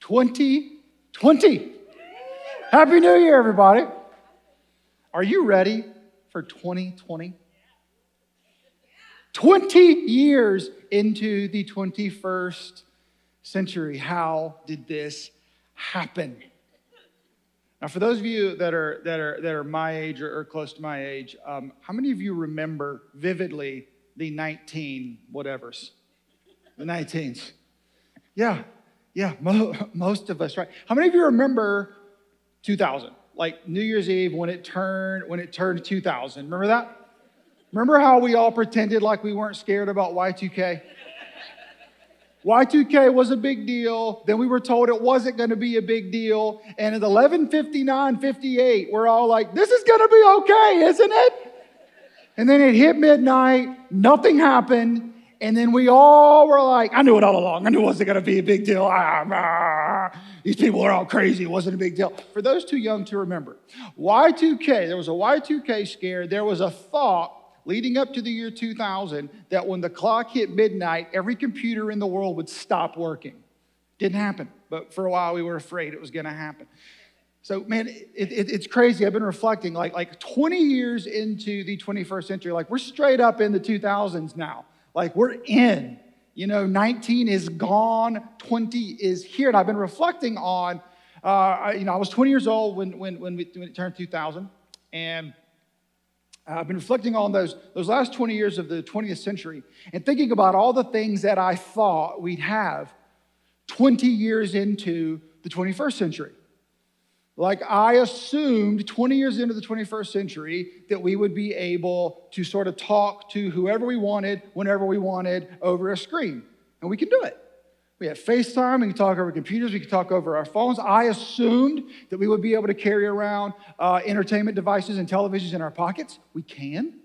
2020. Happy New Year, everybody. Are you ready for 2020? 20 years into the 21st century. How did this happen? Now, for those of you that are my age or close to my age, how many of you remember vividly the 19 whatevers? The 19s. Yeah, most of us, right? How many of you remember 2000? Like New Year's Eve when it turned 2000. Remember that? Remember how we all pretended like we weren't scared about Y2K? Y2K was a big deal. Then we were told it wasn't going to be a big deal. And at 11:59:58, we're all like, this is going to be okay, isn't it? And then it hit midnight. Nothing happened. And then we all were like, I knew it all along. I knew it wasn't going to be a big deal. These people are all crazy. It wasn't a big deal. For those too young to remember, Y2K, there was a Y2K scare. There was a thought leading up to the year 2000 that when the clock hit midnight, every computer in the world would stop working. Didn't happen. But for a while, we were afraid it was going to happen. So, man, it's crazy. I've been reflecting like 20 years into the 21st century. Like, we're straight up in the 2000s now. Like, we're in. 19 is gone, 20 is here. And I've been reflecting on, I was 20 years old when it turned 2000. And I've been reflecting on those last 20 years of the 20th century and thinking about all the things that I thought we'd have 20 years into the 21st century. Like, I assumed 20 years into the 21st century that we would be able to sort of talk to whoever we wanted, whenever we wanted, over a screen. And we can do it. We have FaceTime, we can talk over computers, we can talk over our phones. I assumed that we would be able to carry around entertainment devices and televisions in our pockets. We can.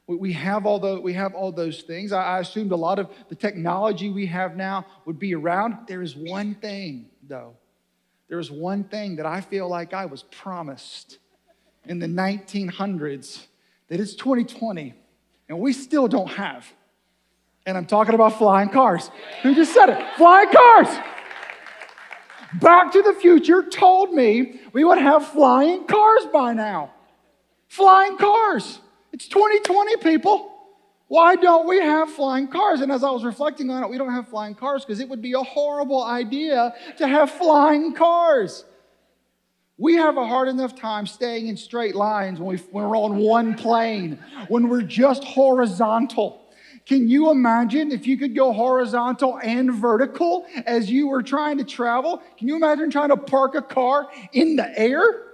We have all those things. I assumed a lot of the technology we have now would be around. There is one thing, though. There is one thing that I feel like I was promised in the 1900s, that it's 2020, and we still don't have. And I'm talking about flying cars. Who just said it? Flying cars! Back to the Future told me we would have flying cars by now. Flying cars. It's 2020, people. Why don't we have flying cars? And as I was reflecting on it, we don't have flying cars because it would be a horrible idea to have flying cars. We have a hard enough time staying in straight lines when we're on one plane, when we're just horizontal. Can you imagine if you could go horizontal and vertical as you were trying to travel? Can you imagine trying to park a car in the air?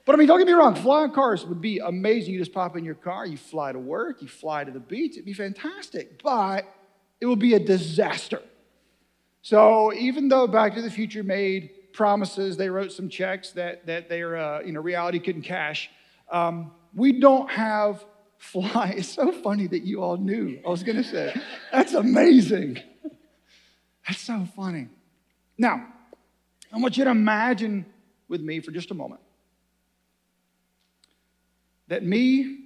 But I mean, don't get me wrong, flying cars would be amazing. You just pop in your car, you fly to work, you fly to the beach. It'd be fantastic, but it would be a disaster. So even though Back to the Future made promises, they wrote some checks that their reality couldn't cash, we don't have fly. It's so funny that you all knew. I was going to say, that's amazing. That's so funny. Now, I want you to imagine with me for just a moment that me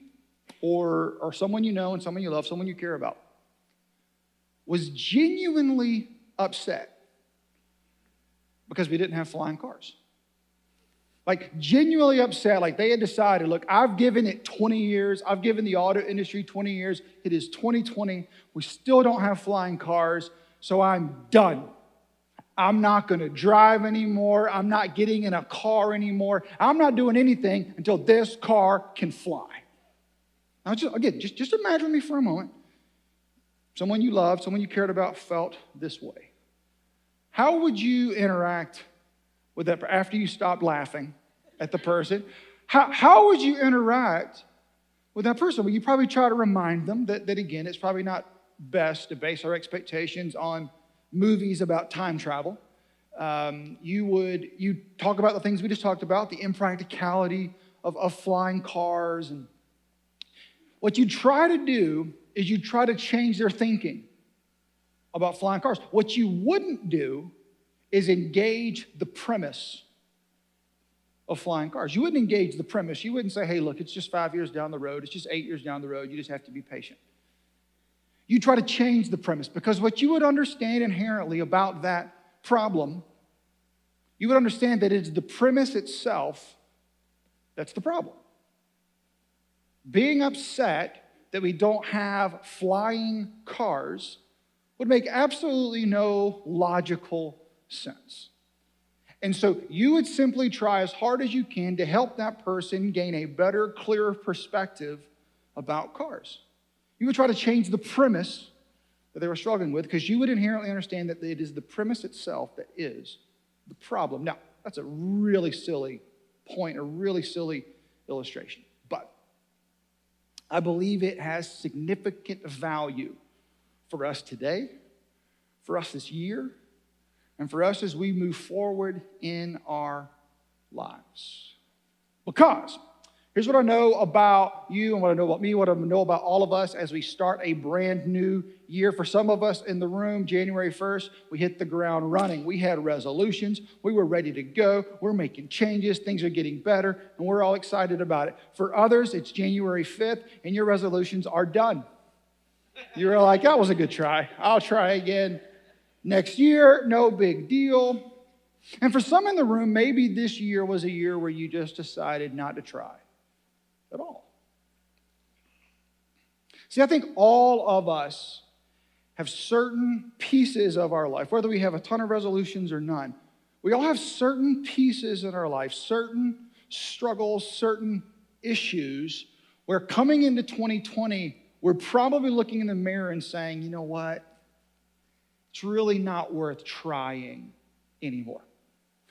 or someone you know and someone you love, someone you care about, was genuinely upset because we didn't have flying cars. Like, genuinely upset, like they had decided, look, I've given it 20 years. I've given the auto industry 20 years. It is 2020. We still don't have flying cars, so I'm done. I'm not going to drive anymore. I'm not getting in a car anymore. I'm not doing anything until this car can fly. Now, just imagine me for a moment. Someone you loved, someone you cared about felt this way. How would you interact with that after you stopped laughing at the person? How would you interact with that person? Well, you probably try to remind them that again, it's probably not best to base our expectations on movies about time travel. You talk about the things we just talked about, the impracticality of flying cars. And what you try to do is you try to change their thinking about flying cars. What you wouldn't do is engage the premise of flying cars. You wouldn't engage the premise. You wouldn't say, hey, look, it's just 5 years down the road. It's just 8 years down the road. You just have to be patient. You try to change the premise because what you would understand inherently about that problem you would understand that it's the premise itself that's the problem. Being upset that we don't have flying cars would make absolutely no logical sense. And so you would simply try as hard as you can to help that person gain a better, clearer perspective about cars. You would try to change the premise that they were struggling with because you would inherently understand that it is the premise itself that is the problem. Now, that's a really silly point, a really silly illustration. But I believe it has significant value for us today, for us this year, and for us as we move forward in our lives. Because here's what I know about you and what I know about me, what I know about all of us as we start a brand new year. For some of us in the room, January 1st, we hit the ground running. We had resolutions. We were ready to go. We're making changes. Things are getting better, and we're all excited about it. For others, it's January 5th, and your resolutions are done. You're like, that was a good try. I'll try again next year. No big deal. And for some in the room, maybe this year was a year where you just decided not to try at all. See, I think all of us have certain pieces of our life, whether we have a ton of resolutions or none. We all have certain pieces in our life, certain struggles, certain issues, where coming into 2020, we're probably looking in the mirror and saying, you know what? It's really not worth trying anymore.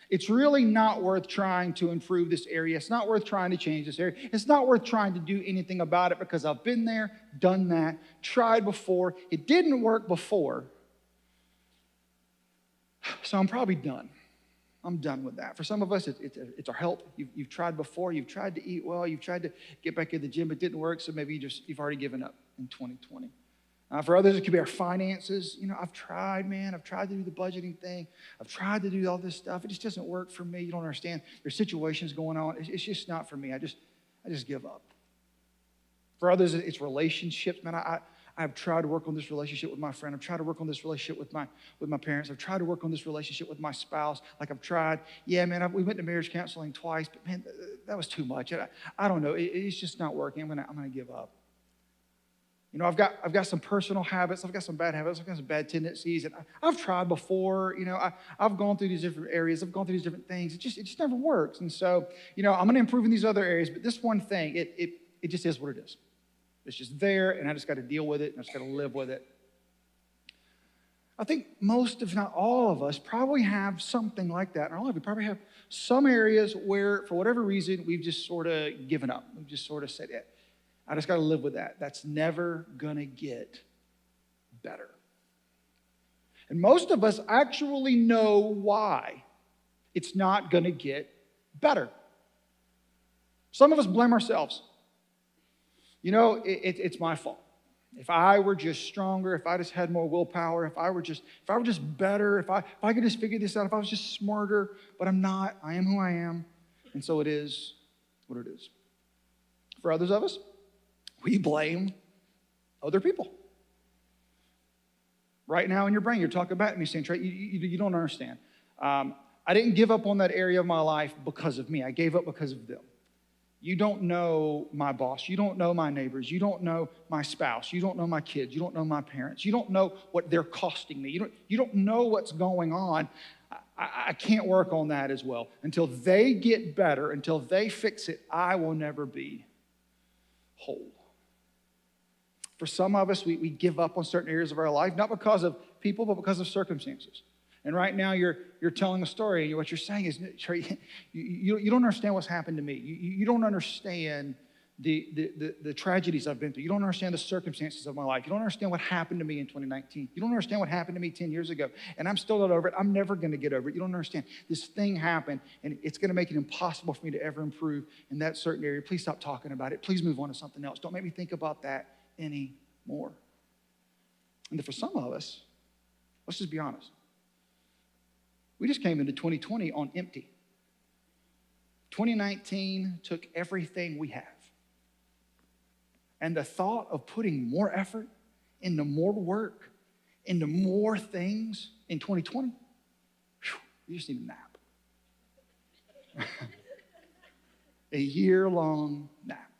It's really not worth trying to improve this area. It's not worth trying to change this area. It's not worth trying to do anything about it because I've been there, done that, tried before. It didn't work before. So I'm probably done. I'm done with that. For some of us, it's our health. You've tried before. You've tried to eat well. You've tried to get back in the gym. It didn't work, so maybe you've already given up in 2020. For others, it could be our finances. You know, I've tried, man. I've tried to do the budgeting thing. I've tried to do all this stuff. It just doesn't work for me. You don't understand. There's situations going on. It's just not for me. I just give up. For others, it's relationships. Man, I've tried to work on this relationship with my friend. I've tried to work on this relationship with my parents. I've tried to work on this relationship with my spouse. Like I've tried. Yeah, man, we went to marriage counseling twice, but man, that was too much. I don't know. It's just not working. I'm gonna give up. You know, I've got some personal habits. I've got some bad habits. I've got some bad tendencies. And I've tried before. You know, I've gone through these different areas. I've gone through these different things. It just never works. And so, you know, I'm going to improve in these other areas. But this one thing, it just is what it is. It's just there, and I just got to deal with it, and I just got to live with it. I think most, if not all of us, probably have something like that in our life. We probably have some areas where, for whatever reason, we've just sort of given up. We've just sort of said, yeah, I just got to live with that. That's never going to get better. And most of us actually know why it's not going to get better. Some of us blame ourselves. You know, it's my fault. If I were just stronger, if I just had more willpower, if I were just better, if I could just figure this out, if I was just smarter, but I'm not. I am who I am. And so it is what it is. For others of us, we blame other people. Right now in your brain, you're talking about me saying, Trey, you don't understand. I didn't give up on that area of my life because of me. I gave up because of them. You don't know my boss. You don't know my neighbors. You don't know my spouse. You don't know my kids. You don't know my parents. You don't know what they're costing me. You don't know what's going on. I can't work on that as well. Until they get better, until they fix it, I will never be whole. For some of us, we give up on certain areas of our life, not because of people, but because of circumstances. And right now, you're telling a story, and what you're saying is, you don't understand what's happened to me. You don't understand the tragedies I've been through. You don't understand the circumstances of my life. You don't understand what happened to me in 2019. You don't understand what happened to me 10 years ago. And I'm still not over it. I'm never going to get over it. You don't understand. This thing happened, and it's going to make it impossible for me to ever improve in that certain area. Please stop talking about it. Please move on to something else. Don't make me think about that anymore. And for some of us, let's just be honest. We just came into 2020 on empty. 2019 took everything we have. And the thought of putting more effort into more work, into more things in 2020, you just need a nap. A year-long nap.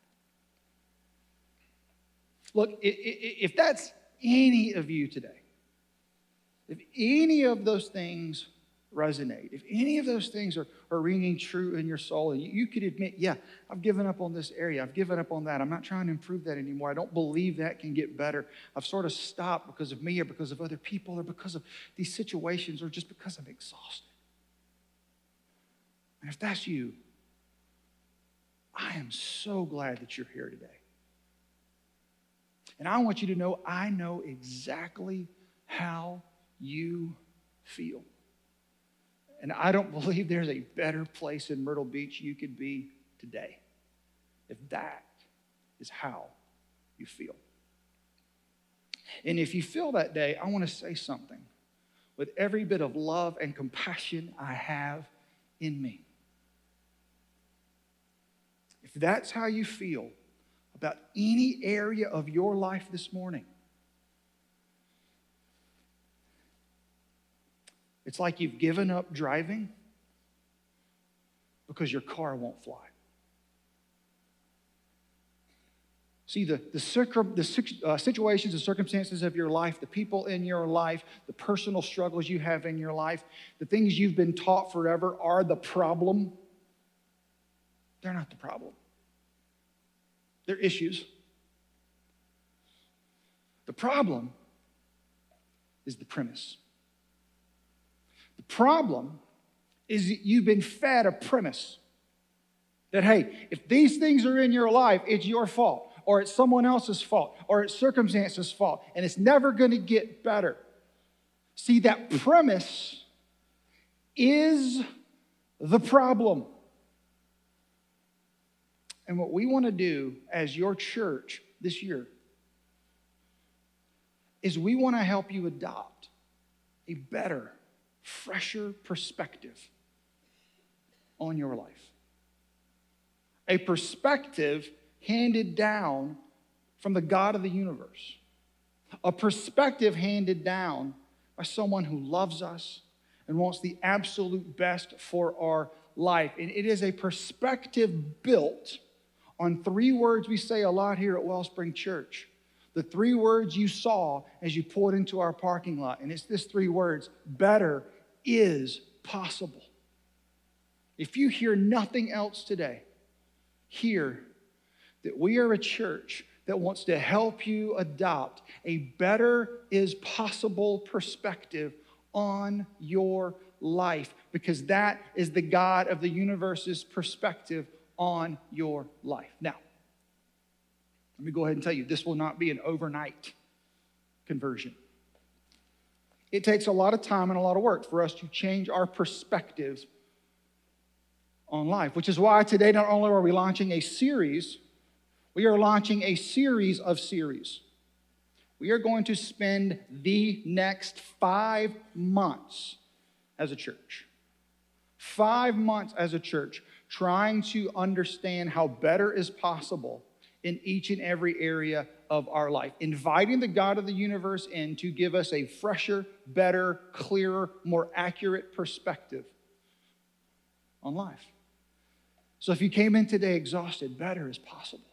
Look, if that's any of you today, if any of those things resonate, if any of those things are ringing true in your soul, and you could admit, yeah, I've given up on this area, I've given up on that, I'm not trying to improve that anymore, I don't believe that can get better, I've sort of stopped because of me or because of other people or because of these situations or just because I'm exhausted. And if that's you, I am so glad that you're here today. And I want you to know I know exactly how you feel. And I don't believe there's a better place in Myrtle Beach you could be today if that is how you feel. And if you feel that day, I want to say something with every bit of love and compassion I have in me. If that's how you feel about any area of your life this morning, it's like you've given up driving because your car won't fly. See, the situations and circumstances of your life, the people in your life, the personal struggles you have in your life, the things you've been taught forever are the problem. They're not the problem. They're issues. The problem is the premise. The problem is that you've been fed a premise that, hey, if these things are in your life, it's your fault, or it's someone else's fault, or it's circumstances' fault, and it's never going to get better. See, that premise is the problem. And what we want to do as your church this year is we want to help you adopt a better, fresher perspective on your life. A perspective handed down from the God of the universe. A perspective handed down by someone who loves us and wants the absolute best for our life. And it is a perspective built on three words we say a lot here at Wellspring Church. The three words you saw as you pulled into our parking lot. And it's this three words: better is possible. If you hear nothing else today, hear that we are a church that wants to help you adopt a better is possible perspective on your life, because that is the God of the universe's perspective on your life. Now, let me go ahead and tell you, this will not be an overnight conversion. It takes a lot of time and a lot of work for us to change our perspectives on life, which is why today not only are we launching a series, we are launching a series of series. We are going to spend the next 5 months as a church. 5 months as a church trying to understand how better is possible in each and every area of our life. Inviting the God of the universe in to give us a fresher, better, clearer, more accurate perspective on life. So if you came in today exhausted, better is possible.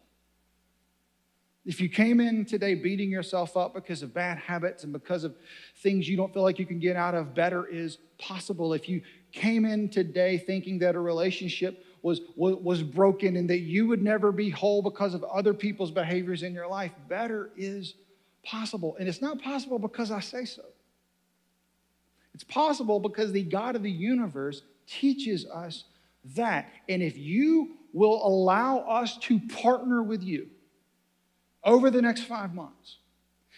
If you came in today beating yourself up because of bad habits and because of things you don't feel like you can get out of, better is possible. If you came in today thinking that a relationship was broken and that you would never be whole because of other people's behaviors in your life, better is possible. And it's not possible because I say so. It's possible because the God of the universe teaches us that. And if you will allow us to partner with you over the next 5 months,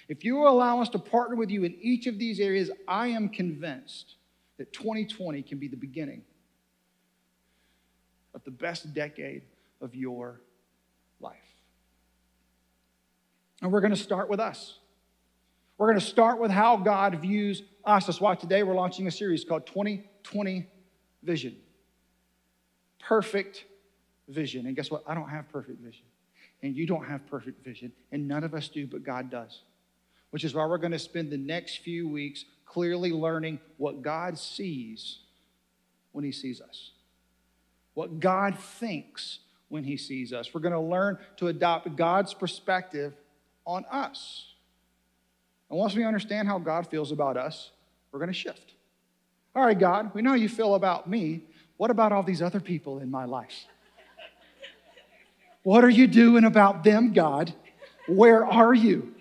if you will allow us to partner with you in each of these areas, I am convinced that 2020 can be the beginning of the best decade of your life. And we're going to start with us. We're going to start with how God views us. That's why today we're launching a series called 2020 Vision. Perfect vision. And guess what? I don't have perfect vision. And you don't have perfect vision. And none of us do, but God does. Which is why we're going to spend the next few weeks clearly learning what God sees when he sees us. What God thinks when he sees us. We're going to learn to adopt God's perspective on us. And once we understand how God feels about us, we're going to shift. All right, God, we know how you feel about me. What about all these other people in my life? What are you doing about them, God? Where are you?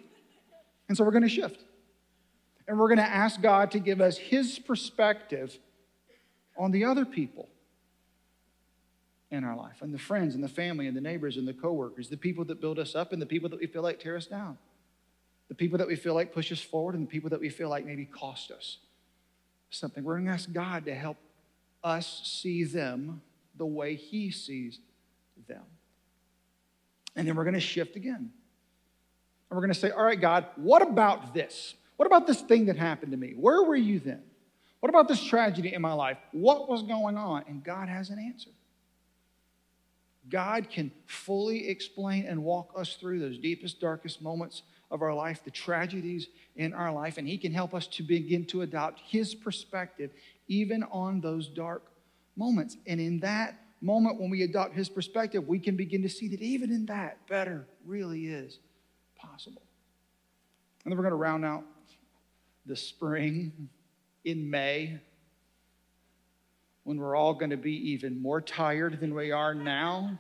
And so we're going to shift. And we're going to ask God to give us his perspective on the other people in our life, and the friends and the family and the neighbors and the coworkers, the people that build us up and the people that we feel like tear us down, the people that we feel like push us forward and the people that we feel like maybe cost us something. We're going to ask God to help us see them the way he sees them. And then we're going to shift again. And we're going to say, all right, God, what about this? What about this thing that happened to me? Where were you then? What about this tragedy in my life? What was going on? And God has an answer. God can fully explain and walk us through those deepest, darkest moments of our life, the tragedies in our life, and he can help us to begin to adopt his perspective even on those dark moments. And in that moment when we adopt his perspective, we can begin to see that even in that, better really is possible. And then we're going to round out the spring in May, when we're all going to be even more tired than we are now.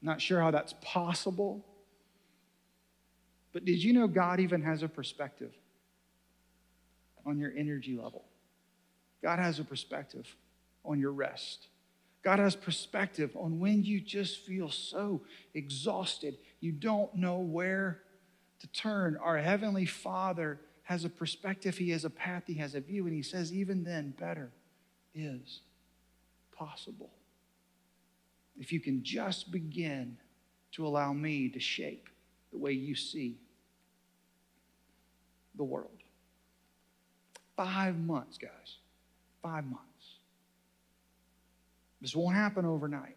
Not sure how that's possible. But did you know God even has a perspective on your energy level? God has a perspective on your rest. God has perspective on when you just feel so exhausted, you don't know where to turn. Our Heavenly Father has a perspective. He has a path. He has a view. And he says, even then, better is possible. If you can just begin to allow me to shape the way you see the world. 5 months, guys. 5 months. This won't happen overnight,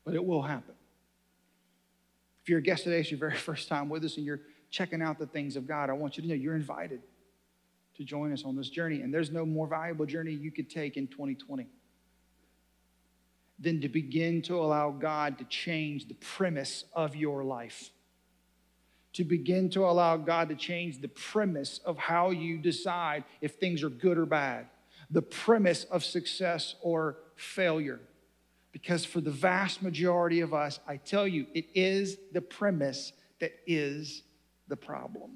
but it will happen. If you're a guest today, it's your very first time with us and you're checking out the things of God, I want you to know you're invited to join us on this journey. And there's no more valuable journey you could take in 2020 than to begin to allow God to change the premise of your life. To begin to allow God to change the premise of how you decide if things are good or bad. The premise of success or failure. Because for the vast majority of us, I tell you, it is the premise that is the problem.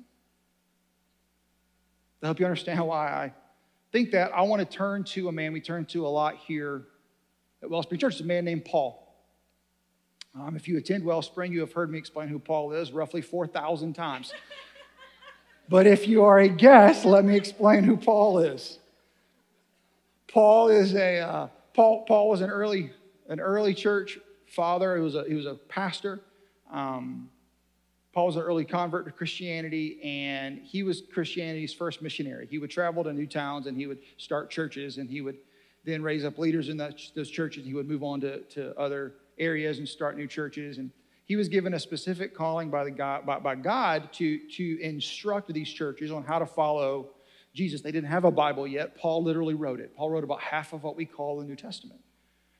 To help you understand why I think that, I want to turn to a man we turn to a lot here at Wellspring Church. It's a man named Paul. If you attend Wellspring, you have heard me explain who Paul is roughly 4,000 times. But if you are a guest, let me explain who Paul is. Paul was an early church father. He was a pastor. Paul was an early convert to Christianity, and he was Christianity's first missionary. He would travel to new towns, and he would start churches, and he would then raise up leaders in those churches. He would move on to other areas and start new churches. And he was given a specific calling by God to instruct these churches on how to follow Jesus. They didn't have a Bible yet. Paul literally wrote it. Paul wrote about half of what we call the New Testament.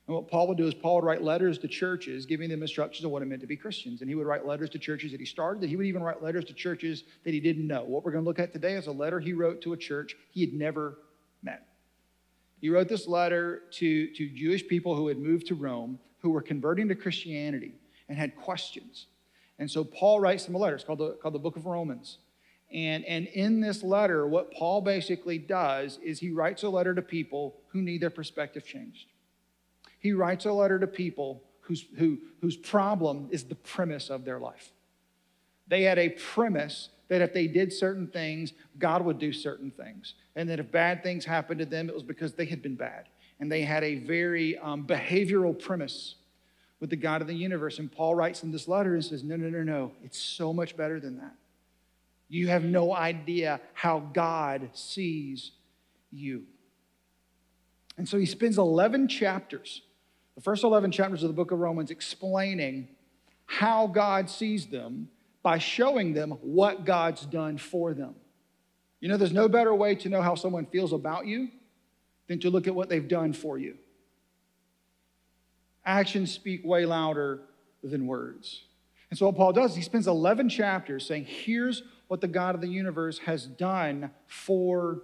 And what Paul would do is Paul would write letters to churches, giving them instructions on what it meant to be Christians. And he would write letters to churches that he started, and he would even write letters to churches that he didn't know. What we're going to look at today is a letter he wrote to a church he had never met. He wrote this letter to Jewish people who had moved to Rome, who were converting to Christianity and had questions. And so Paul writes them a letter. It's called the Book of Romans. And in this letter, what Paul basically does is he writes a letter to people who need their perspective changed. He writes a letter to people whose problem is the premise of their life. They had a premise that if they did certain things, God would do certain things. And that if bad things happened to them, it was because they had been bad. And they had a very behavioral premise with the God of the universe. And Paul writes in this letter and says, no. It's so much better than that. You have no idea how God sees you. And so he spends 11 chapters, the first 11 chapters of the book of Romans, explaining how God sees them by showing them what God's done for them. You know, there's no better way to know how someone feels about you than to look at what they've done for you. Actions speak way louder than words. And so what Paul does, he spends 11 chapters saying, here's what the God of the universe has done for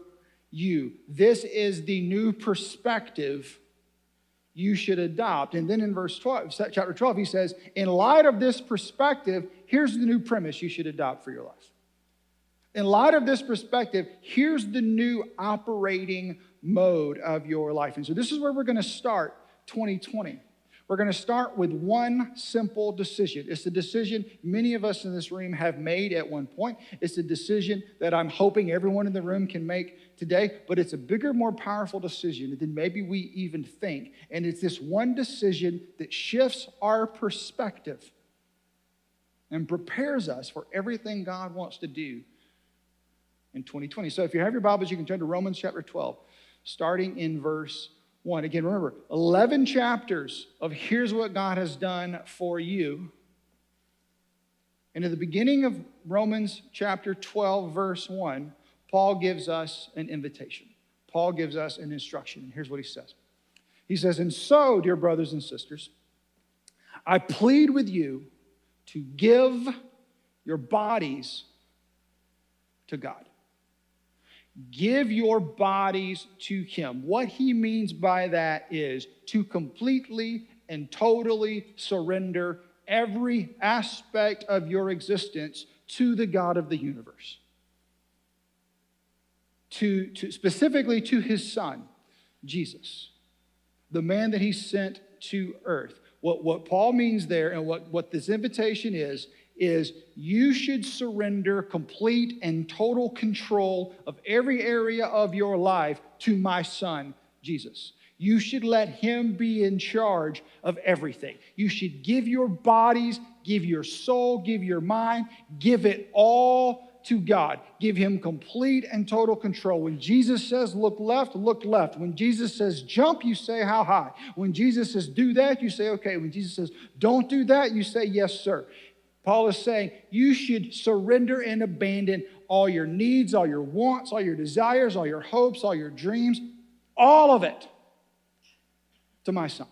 you. This is the new perspective you should adopt. And then in chapter 12, he says, in light of this perspective, here's the new premise you should adopt for your life. In light of this perspective, here's the new operating mode of your life. And so this is where we're going to start 2020. We're going to start with one simple decision. It's a decision many of us in this room have made at one point. It's a decision that I'm hoping everyone in the room can make today, but it's a bigger, more powerful decision than maybe we even think. And it's this one decision that shifts our perspective and prepares us for everything God wants to do in 2020. So if you have your Bibles, you can turn to Romans chapter 12, starting in verse 1. Again, remember, 11 chapters of here's what God has done for you. And at the beginning of Romans chapter 12, verse 1, Paul gives us an invitation. Paul gives us an instruction. And here's what he says. He says, and so, dear brothers and sisters, I plead with you to give your bodies to God. Give your bodies to Him. What he means by that is to completely and totally surrender every aspect of your existence to the God of the universe. Specifically to His Son, Jesus, the man that He sent to earth. What Paul means there and what this invitation is you should surrender complete and total control of every area of your life to my Son, Jesus. You should let Him be in charge of everything. You should give your bodies, give your soul, give your mind, give it all to God. Give Him complete and total control. When Jesus says, look left, look left. When Jesus says, jump, you say, how high? When Jesus says, do that, you say, okay. When Jesus says, don't do that, you say, yes, sir. Paul is saying you should surrender and abandon all your needs, all your wants, all your desires, all your hopes, all your dreams, all of it to my Son.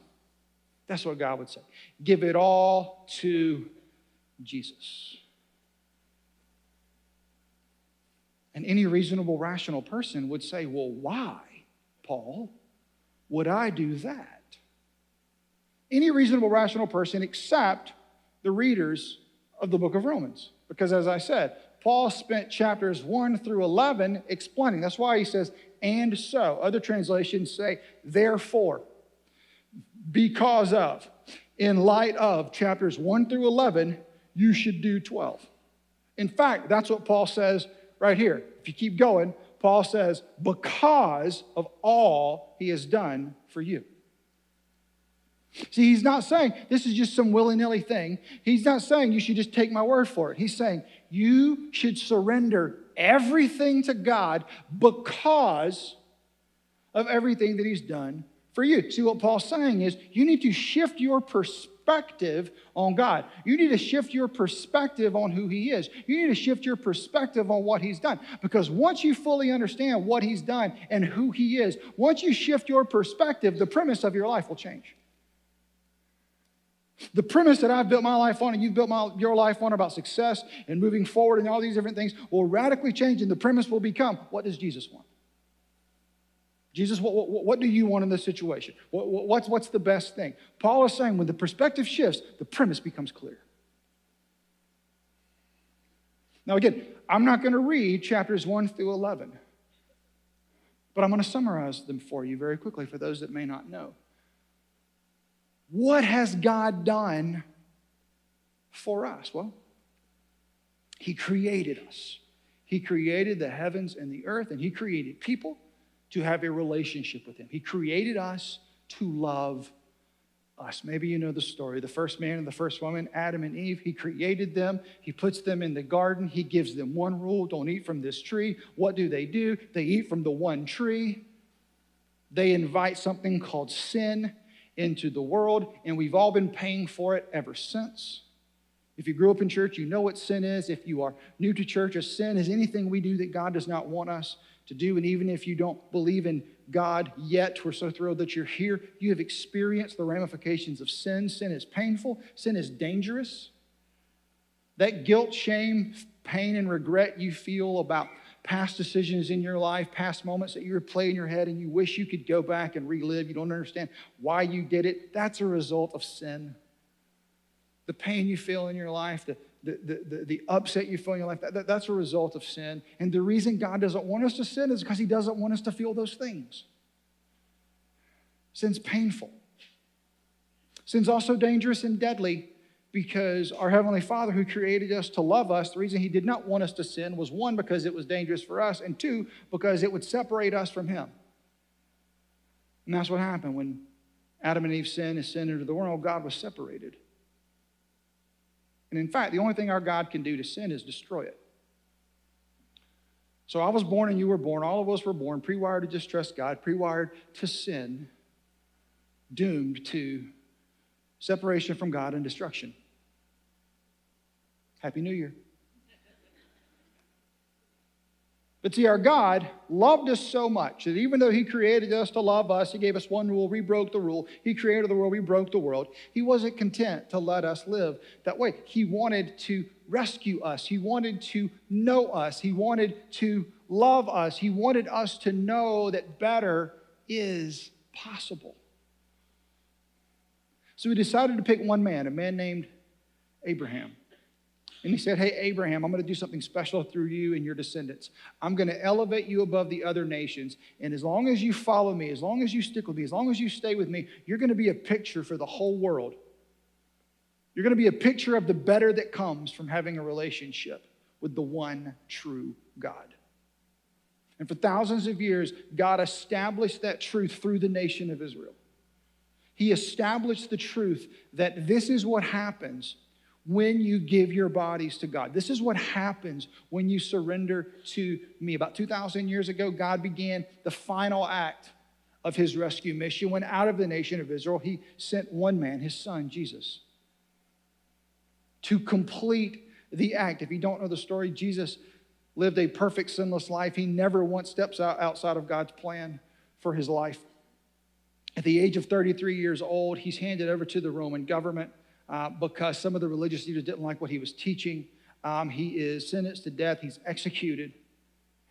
That's what God would say. Give it all to Jesus. And any reasonable, rational person would say, well, why, Paul, would I do that? Any reasonable, rational person except the readers of the book of Romans. Because as I said, Paul spent chapters 1 through 11 explaining. That's why he says, and so. Other translations say, therefore, because of. In light of chapters 1 through 11, you should do 12. In fact, that's what Paul says right here. If you keep going, Paul says, because of all he has done for you. See, he's not saying this is just some willy-nilly thing. He's not saying you should just take my word for it. He's saying you should surrender everything to God because of everything that He's done for you. See, what Paul's saying is you need to shift your perspective on God. You need to shift your perspective on who He is. You need to shift your perspective on what He's done. Because once you fully understand what He's done and who He is, once you shift your perspective, the premise of your life will change. The premise that I've built my life on and you've built your life on about success and moving forward and all these different things will radically change, and the premise will become, what does Jesus want? Jesus, what do you want in this situation? What's the best thing? Paul is saying when the perspective shifts, the premise becomes clear. Now again, I'm not going to read chapters 1 through 11, but I'm going to summarize them for you very quickly for those that may not know. What has God done for us? Well, He created us. He created the heavens and the earth, and He created people to have a relationship with Him. He created us to love us. Maybe you know the story. The first man and the first woman, Adam and Eve, He created them. He puts them in the garden. He gives them one rule: don't eat from this tree. What do? They eat from the one tree. They invite something called sin into the world, and we've all been paying for it ever since. If you grew up in church, you know what sin is. If you are new to church, a sin is anything we do that God does not want us to do. And even if you don't believe in God yet, we're so thrilled that you're here. You have experienced the ramifications of sin. Sin is painful. Sin is dangerous. That guilt, shame, pain, and regret you feel about past decisions in your life, past moments that you replay in your head and you wish you could go back and relive. You don't understand why you did it. That's a result of sin. The pain you feel in your life, the upset you feel in your life, that's a result of sin. And the reason God doesn't want us to sin is because he doesn't want us to feel those things. Sin's painful. Sin's also dangerous and deadly because our Heavenly Father who created us to love us, the reason he did not want us to sin was one, because it was dangerous for us, and two, because it would separate us from him. And that's what happened when Adam and Eve sinned and sin into the world. God was separated. And in fact, the only thing our God can do to sin is destroy it. So I was born and you were born. All of us were born pre-wired to distrust God, pre-wired to sin, doomed to separation from God and destruction. Happy New Year. But see, our God loved us so much that even though he created us to love us, he gave us one rule, we broke the rule. He created the world, we broke the world. He wasn't content to let us live that way. He wanted to rescue us. He wanted to know us. He wanted to love us. He wanted us to know that better is possible. So we decided to pick one man, a man named Abraham. And he said, hey, Abraham, I'm going to do something special through you and your descendants. I'm going to elevate you above the other nations. And as long as you follow me, as long as you stick with me, as long as you stay with me, you're going to be a picture for the whole world. You're going to be a picture of the better that comes from having a relationship with the one true God. And for thousands of years, God established that truth through the nation of Israel. He established the truth that this is what happens when you give your bodies to God. This is what happens when you surrender to me. About 2,000 years ago, God began the final act of his rescue mission. When out of the nation of Israel, he sent one man, his son, Jesus, to complete the act. If you don't know the story, Jesus lived a perfect, sinless life. He never once steps outside of God's plan for his life. At the age of 33 years old, he's handed over to the Roman government because some of the religious leaders didn't like what he was teaching. He is sentenced to death. He's executed.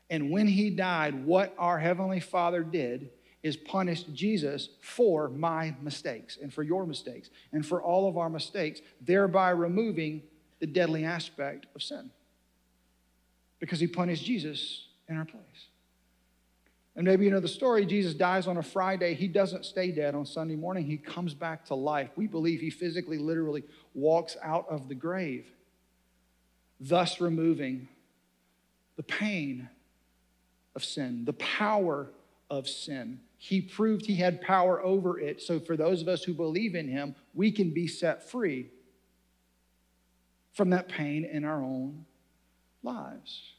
And when he died, what our Heavenly Father did is punished Jesus for my mistakes and for your mistakes and for all of our mistakes, thereby removing the deadly aspect of sin. Because he punished Jesus in our place. And maybe you know the story. Jesus dies on a Friday. He doesn't stay dead on Sunday morning. He comes back to life. We believe he physically, literally walks out of the grave, thus removing the pain of sin, the power of sin. He proved he had power over it. So for those of us who believe in him, we can be set free from that pain in our own lives.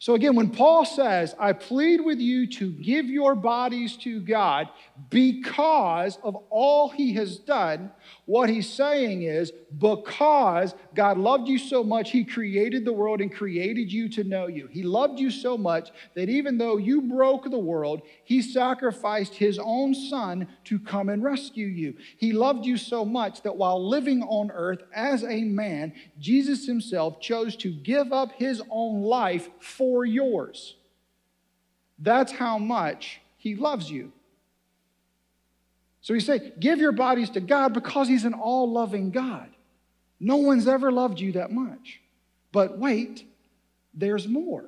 So again, when Paul says, I plead with you to give your bodies to God because of all he has done, what he's saying is, because God loved you so much, he created the world and created you to know you. He loved you so much that even though you broke the world, he sacrificed his own son to come and rescue you. He loved you so much that while living on earth as a man, Jesus himself chose to give up his own life for yours. That's how much he loves you. So he said, give your bodies to God because he's an all-loving God. No one's ever loved you that much. But wait, there's more.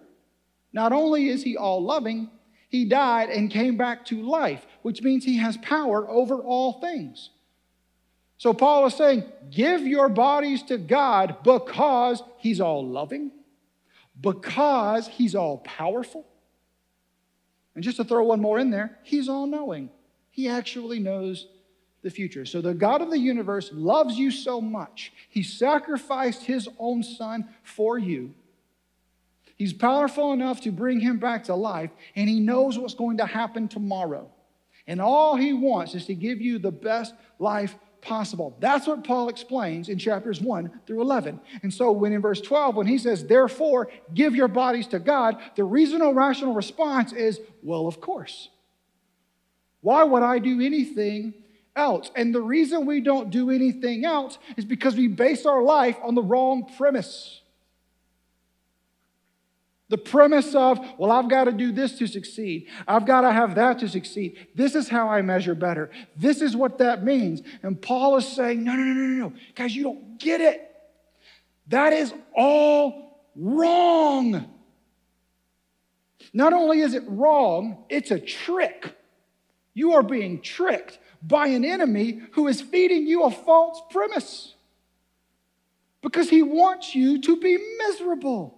Not only is he all-loving, he died and came back to life, which means he has power over all things. So Paul is saying, give your bodies to God because he's all-loving, because he's all-powerful. And just to throw one more in there, he's all-knowing. He actually knows the future. So the God of the universe loves you so much. He sacrificed his own son for you. He's powerful enough to bring him back to life, and he knows what's going to happen tomorrow. And all he wants is to give you the best life possible. That's what Paul explains in chapters 1 through 11. And so when in verse 12, when he says, therefore, give your bodies to God, the reasonable, rational response is, well, of course. Why would I do anything else? And the reason we don't do anything else is because we base our life on the wrong premise. The premise of, well, I've got to do this to succeed. I've got to have that to succeed. This is how I measure better. This is what that means. And Paul is saying, no. Guys, you don't get it. That is all wrong. Not only is it wrong, it's a trick. You are being tricked by an enemy who is feeding you a false premise because he wants you to be miserable.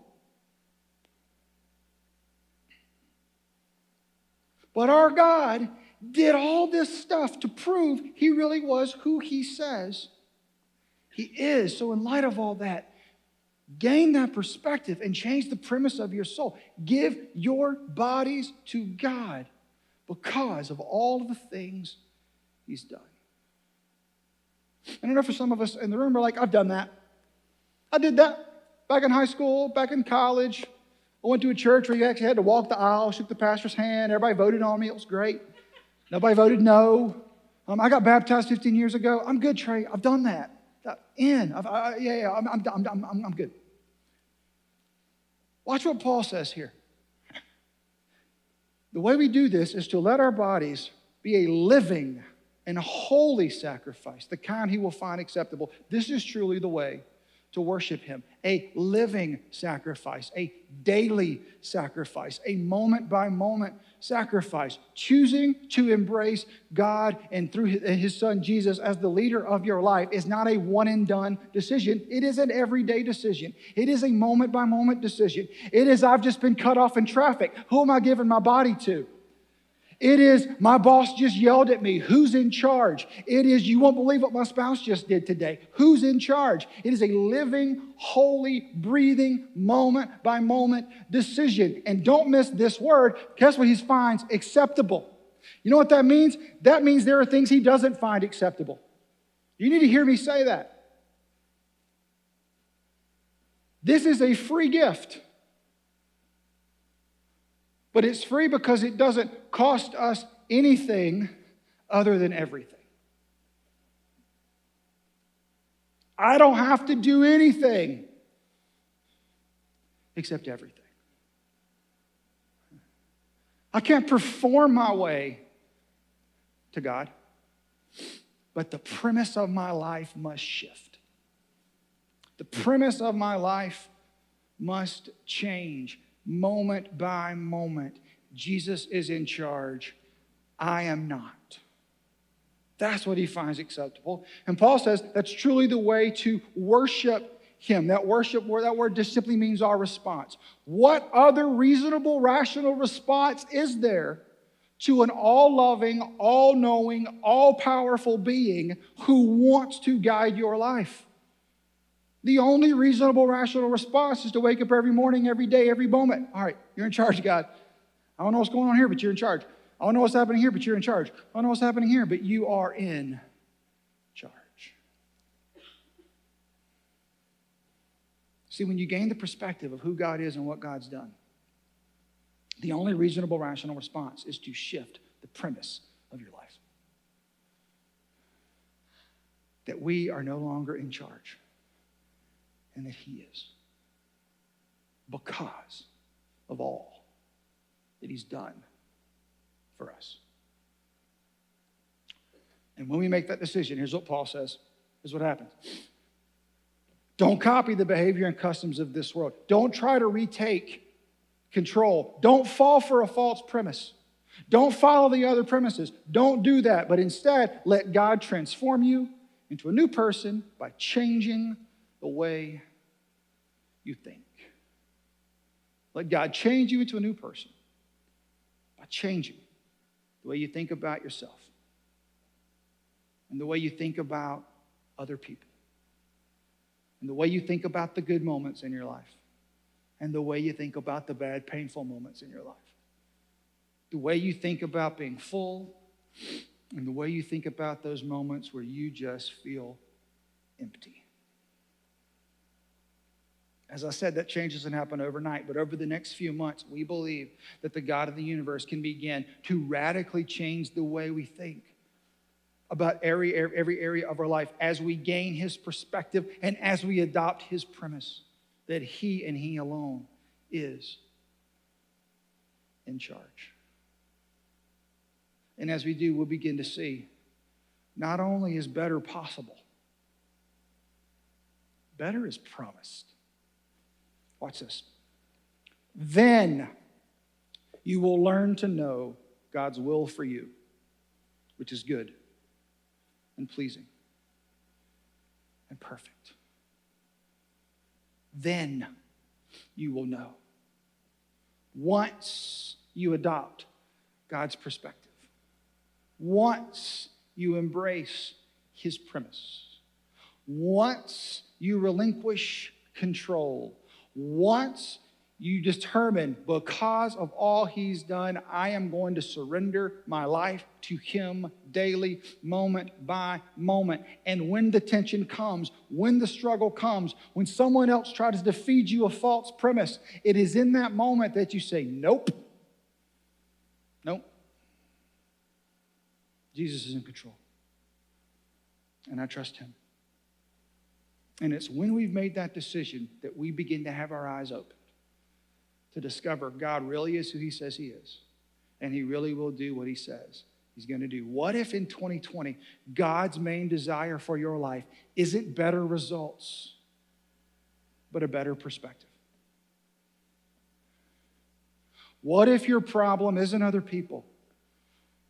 But our God did all this stuff to prove he really was who he says he is. So in light of all that, gain that perspective and change the premise of your soul. Give your bodies to God because of all of the things he's done. And I know for some of us in the room are like, I've done that. I did that back in high school, back in college. I went to a church where you actually had to walk the aisle, shook the pastor's hand. Everybody voted on me. It was great. Nobody voted no. I got baptized 15 years ago. I'm good, Trey. I've done that. I'm good. Watch what Paul says here. The way we do this is to let our bodies be a living and holy sacrifice, the kind he will find acceptable. This is truly the way to worship him. A living sacrifice, a daily sacrifice, a moment-by-moment sacrifice. Choosing to embrace God and through his son Jesus as the leader of your life is not a one-and-done decision. It is an everyday decision. It is a moment-by-moment decision. It is, I've just been cut off in traffic. Who am I giving my body to? It is, my boss just yelled at me. Who's in charge? It is, you won't believe what my spouse just did today. Who's in charge? It is a living, holy, breathing, moment-by-moment decision. And don't miss this word. Guess what he finds acceptable? You know what that means? That means there are things he doesn't find acceptable. You need to hear me say that. This is a free gift. But it's free because it doesn't cost us anything other than everything. I don't have to do anything except everything. I can't perform my way to God, but the premise of my life must shift. The premise of my life must change. Moment by moment, Jesus is in charge. I am not. That's what he finds acceptable. And Paul says that's truly the way to worship him. That word just simply means our response. What other reasonable, rational response is there to an all-loving, all-knowing, all-powerful being who wants to guide your life? The only reasonable, rational response is to wake up every morning, every day, every moment. All right, you're in charge, God. I don't know what's going on here, but you're in charge. I don't know what's happening here, but you're in charge. I don't know what's happening here, but you are in charge. See, when you gain the perspective of who God is and what God's done, the only reasonable, rational response is to shift the premise of your life. That we are no longer in charge. And that he is. Because of all that he's done for us. And when we make that decision, here's what Paul says. Here's what happens. Don't copy the behavior and customs of this world. Don't try to retake control. Don't fall for a false premise. Don't follow the other premises. Don't do that. But instead, let God transform you into a new person by changing the way you think. Let God change you into a new person by changing the way you think about yourself and the way you think about other people and the way you think about the good moments in your life and the way you think about the bad, painful moments in your life. The way you think about being full And the way you think about those moments where you just feel empty. As I said, that change doesn't happen overnight, but over the next few months, we believe that the God of the universe can begin to radically change the way we think about every area of our life as we gain his perspective and as we adopt his premise that he and he alone is in charge. And as we do, we'll begin to see not only is better possible, better is promised. Watch this. Then you will learn to know God's will for you, which is good and pleasing and perfect. Then you will know. Once you adopt God's perspective, once you embrace his premise, once you relinquish control, once you determine, because of all he's done, I am going to surrender my life to him daily, moment by moment. And when the tension comes, when the struggle comes, when someone else tries to feed you a false premise, it is in that moment that you say, nope. Nope. Jesus is in control. And I trust him. And it's when we've made that decision that we begin to have our eyes opened to discover God really is who he says he is. And he really will do what he says he's going to do. What if in 2020, God's main desire for your life isn't better results, but a better perspective? What if your problem isn't other people?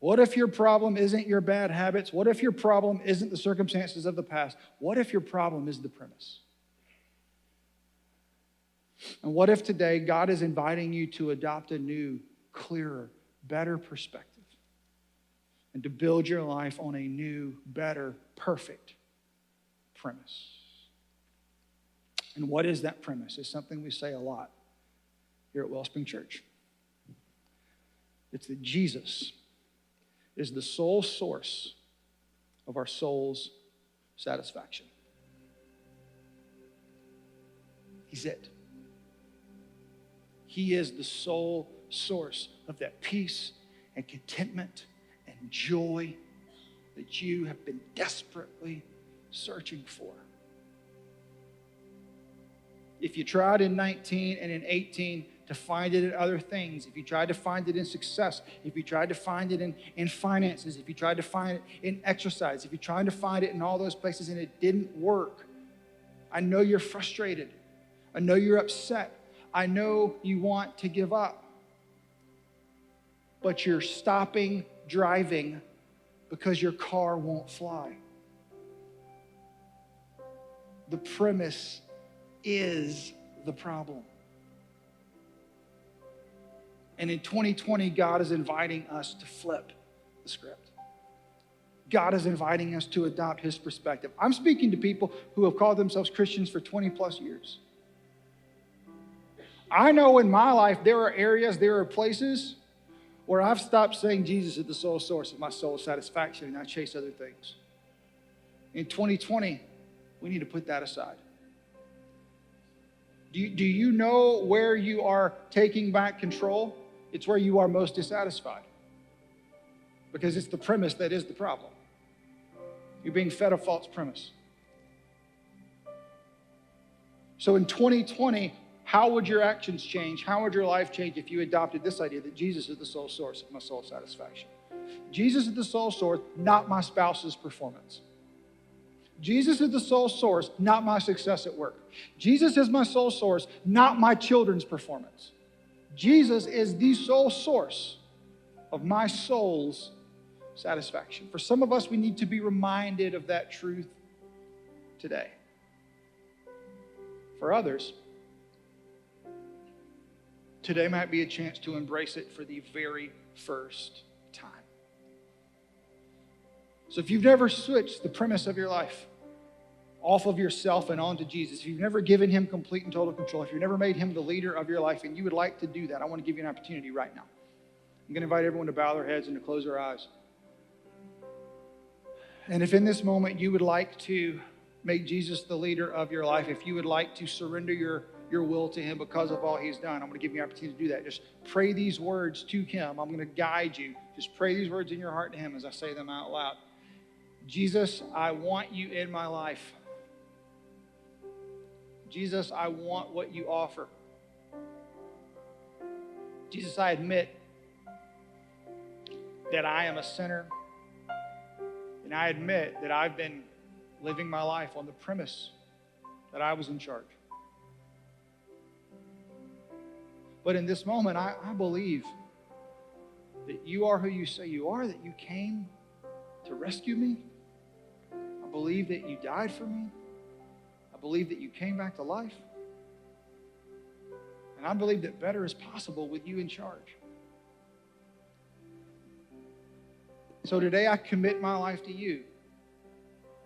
What if your problem isn't your bad habits? What if your problem isn't the circumstances of the past? What if your problem is the premise? And what if today God is inviting you to adopt a new, clearer, better perspective and to build your life on a new, better, perfect premise? And what is that premise? It's something we say a lot here at Wellspring Church. It's that Jesus is the sole source of our soul's satisfaction. He's it. He is the sole source of that peace and contentment and joy that you have been desperately searching for. If you tried in 19 and in 18 to find it in other things, if you tried to find it in success, if you tried to find it in finances, if you tried to find it in exercise, if you tried to find it in all those places and it didn't work, I know you're frustrated. I know you're upset. I know you want to give up. But you're stopping driving because your car won't fly. The premise is the problem. And in 2020, God is inviting us to flip the script. God is inviting us to adopt his perspective. I'm speaking to people who have called themselves Christians for 20 plus years. I know in my life there are areas, there are places where I've stopped saying Jesus is the sole source of my soul's satisfaction and I chase other things. In 2020, we need to put that aside. Do you know where you are taking back control? It's where you are most dissatisfied. Because it's the premise that is the problem. You're being fed a false premise. So in 2020, how would your actions change? How would your life change if you adopted this idea that Jesus is the sole source of my soul satisfaction? Jesus is the sole source, not my spouse's performance. Jesus is the sole source, not my success at work. Jesus is my sole source, not my children's performance. Jesus is the sole source of my soul's satisfaction. For some of us, we need to be reminded of that truth today. For others, today might be a chance to embrace it for the very first time. So if you've never switched the premise of your life off of yourself and onto Jesus, if you've never given him complete and total control, if you've never made him the leader of your life and you would like to do that, I want to give you an opportunity right now. I'm going to invite everyone to bow their heads and to close their eyes. And if in this moment you would like to make Jesus the leader of your life, if you would like to surrender your will to him because of all he's done, I'm going to give you an opportunity to do that. Just pray these words to him. I'm going to guide you. Just pray these words in your heart to him as I say them out loud. Jesus, I want you in my life. Jesus, I want what you offer. Jesus, I admit that I am a sinner, and I admit that I've been living my life on the premise that I was in charge. But in this moment, I believe that you are who you say you are, that you came to rescue me. I believe that you died for me. I believe that you came back to life. And I believe that better is possible with you in charge. So today I commit my life to you.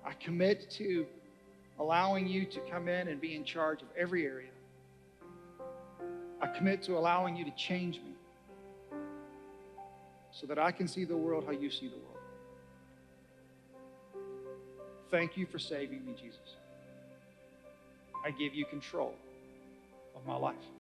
I commit to allowing you to come in and be in charge of every area. I commit to allowing you to change me so that I can see the world how you see the world. Thank you for saving me, Jesus. I give you control of my life.